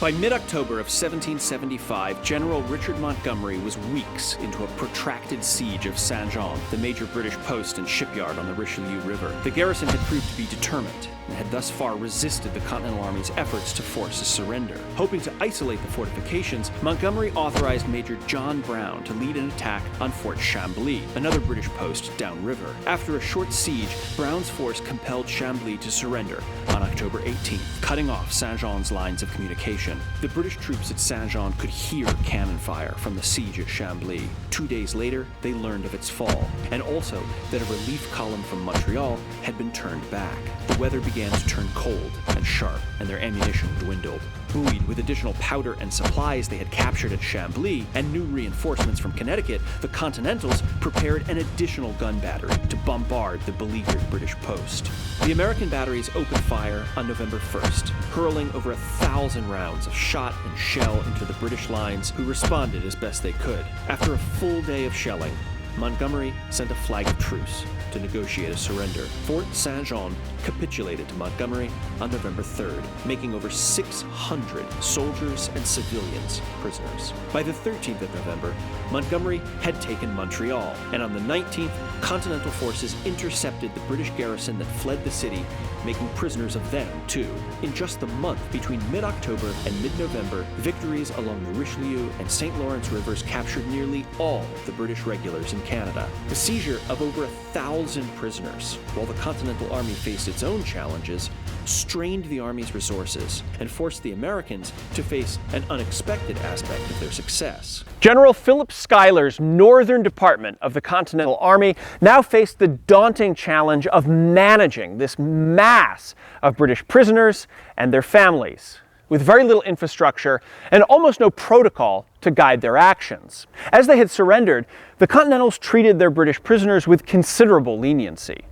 By mid-October of 1775, General Richard Montgomery was weeks into a protracted siege of Saint-Jean, the major British post and shipyard on the Richelieu River. The garrison had proved to be determined and had thus far resisted the Continental Army's efforts to force a surrender. Hoping to isolate the fortifications, Montgomery authorized Major John Brown to lead an attack on Fort Chambly, another British post downriver. After a short siege, Brown's force compelled Chambly to surrender on October 18th, cutting off Saint-Jean's lines of communication. The British troops at Saint-Jean could hear cannon fire from the siege at Chambly. 2 days later, they learned of its fall, and also that a relief column from Montreal had been turned back. The weather began to turn cold and sharp, and their ammunition dwindled. Buoyed with additional powder and supplies they had captured at Chambly and new reinforcements from Connecticut, the Continentals prepared an additional gun battery to bombard the beleaguered British post. The American batteries opened fire on November 1st, hurling over 1,000 rounds of shot and shell into the British lines, who responded as best they could. After a full day of shelling, Montgomery sent a flag of truce to negotiate a surrender. Fort Saint-Jean capitulated to Montgomery on November 3rd, making over 600 soldiers and civilians prisoners. By the 13th of November, Montgomery had taken Montreal, and on the 19th, Continental forces intercepted the British garrison that fled the city, making prisoners of them, too. In just the month between mid-October and mid-November, victories along the Richelieu and St. Lawrence rivers captured nearly all the British regulars in Canada. The seizure of over 1,000 prisoners, while the Continental Army faced its own challenges, strained the Army's resources and forced the Americans to face an unexpected aspect of their success. General Philip Schuyler's Northern Department of the Continental Army now faced the daunting challenge of managing this mass of British prisoners and their families, with very little infrastructure and almost no protocol to guide their actions. As they had surrendered, the Continentals treated their British prisoners with considerable leniency.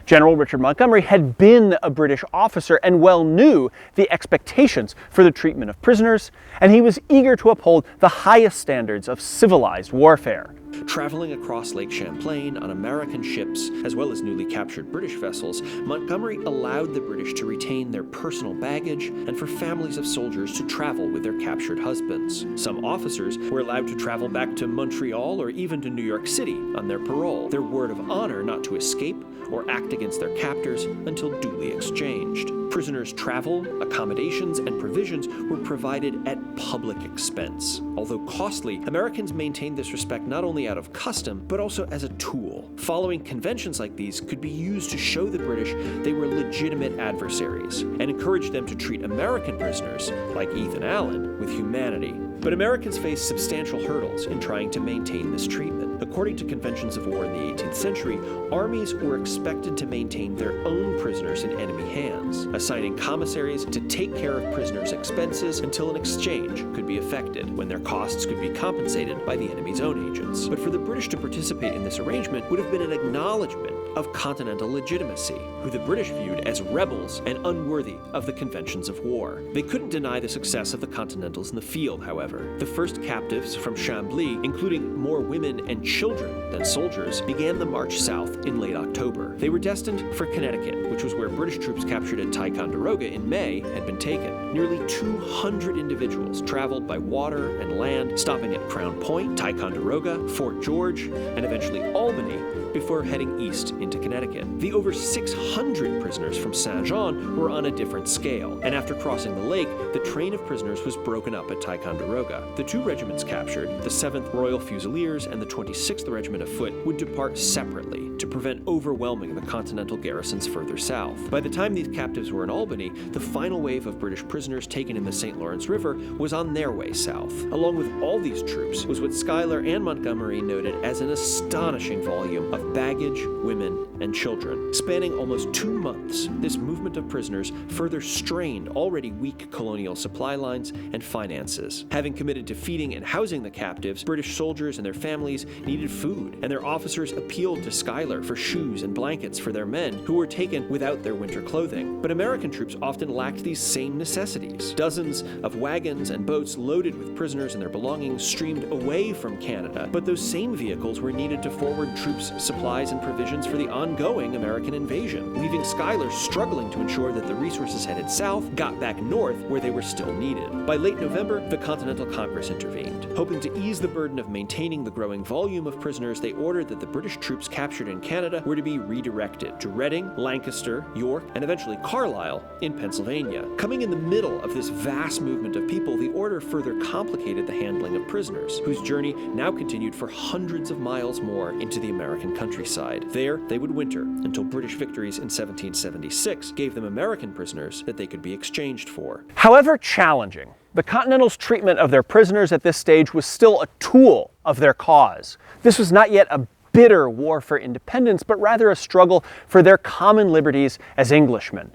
General Richard Montgomery had been a British officer and well knew the expectations for the treatment of prisoners, and he was eager to uphold the highest standards of civilized warfare. Traveling across Lake Champlain on American ships, as well as newly captured British vessels, Montgomery allowed the British to retain their personal baggage and for families of soldiers to travel with their captured husbands. Some officers were allowed to travel back to Montreal or even to New York City on their parole, their word of honor not to escape or act against their captors until duly exchanged. Prisoners' travel, accommodations, and provisions were provided at public expense. Although costly, Americans maintained this respect not only out of custom, but also as a tool. Following conventions like these could be used to show the British they were legitimate adversaries, and encourage them to treat American prisoners, like Ethan Allen, with humanity. But Americans faced substantial hurdles in trying to maintain this treatment. According to conventions of war in the 18th century, armies were expected to maintain their own prisoners in enemy hands, assigning commissaries to take care of prisoners' expenses until an exchange could be effected, when their costs could be compensated by the enemy's own agents. But for the British to participate in this arrangement would have been an acknowledgement of continental legitimacy, who the British viewed as rebels and unworthy of the conventions of war. They couldn't deny the success of the Continentals in the field, however. The first captives from Chambly, including more women and children than soldiers, began the march south in late October. They were destined for Connecticut, which was where British troops captured at Ticonderoga in May had been taken. Nearly 200 individuals traveled by water and land, stopping at Crown Point, Ticonderoga, Fort George, and eventually Albany, before heading east into Connecticut. The over 600 prisoners from Saint-Jean were on a different scale, and after crossing the lake, the train of prisoners was broken up at Ticonderoga. The two regiments captured, the 7th Royal Fusiliers and the 26th Regiment of Foot, would depart separately to prevent overwhelming the Continental garrisons further south. By the time these captives were in Albany, the final wave of British prisoners taken in the St. Lawrence River was on their way south. Along with all these troops was what Schuyler and Montgomery noted as an astonishing volume of baggage, women, and children. Spanning almost 2 months, this movement of prisoners further strained already weak colonial supply lines and finances. Having committed to feeding and housing the captives, British soldiers and their families needed food, and their officers appealed to Schuyler Schuyler for shoes and blankets for their men who were taken without their winter clothing. But American troops often lacked these same necessities. Dozens of wagons and boats loaded with prisoners and their belongings streamed away from Canada, but those same vehicles were needed to forward troops, supplies, and provisions for the ongoing American invasion, leaving Schuyler struggling to ensure that the resources headed south got back north where they were still needed. By late November, the Continental Congress intervened. Hoping to ease the burden of maintaining the growing volume of prisoners, they ordered that the British troops captured in Canada were to be redirected to Reading, Lancaster, York, and eventually Carlisle in Pennsylvania. Coming in the middle of this vast movement of people, the order further complicated the handling of prisoners, whose journey now continued for hundreds of miles more into the American countryside. There, they would winter until British victories in 1776 gave them American prisoners that they could be exchanged for. However challenging, the Continentals' treatment of their prisoners at this stage was still a tool of their cause. This was not yet a bitter war for independence, but rather a struggle for their common liberties as Englishmen.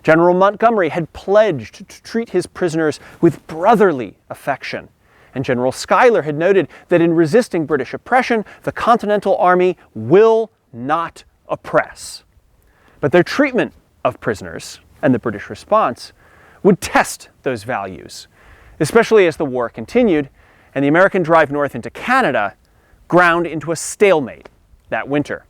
General Montgomery had pledged to treat his prisoners with brotherly affection, and General Schuyler had noted that in resisting British oppression, the Continental Army will not oppress. But their treatment of prisoners, and the British response, would test those values, especially as the war continued and the American drive north into Canada ground into a stalemate that winter.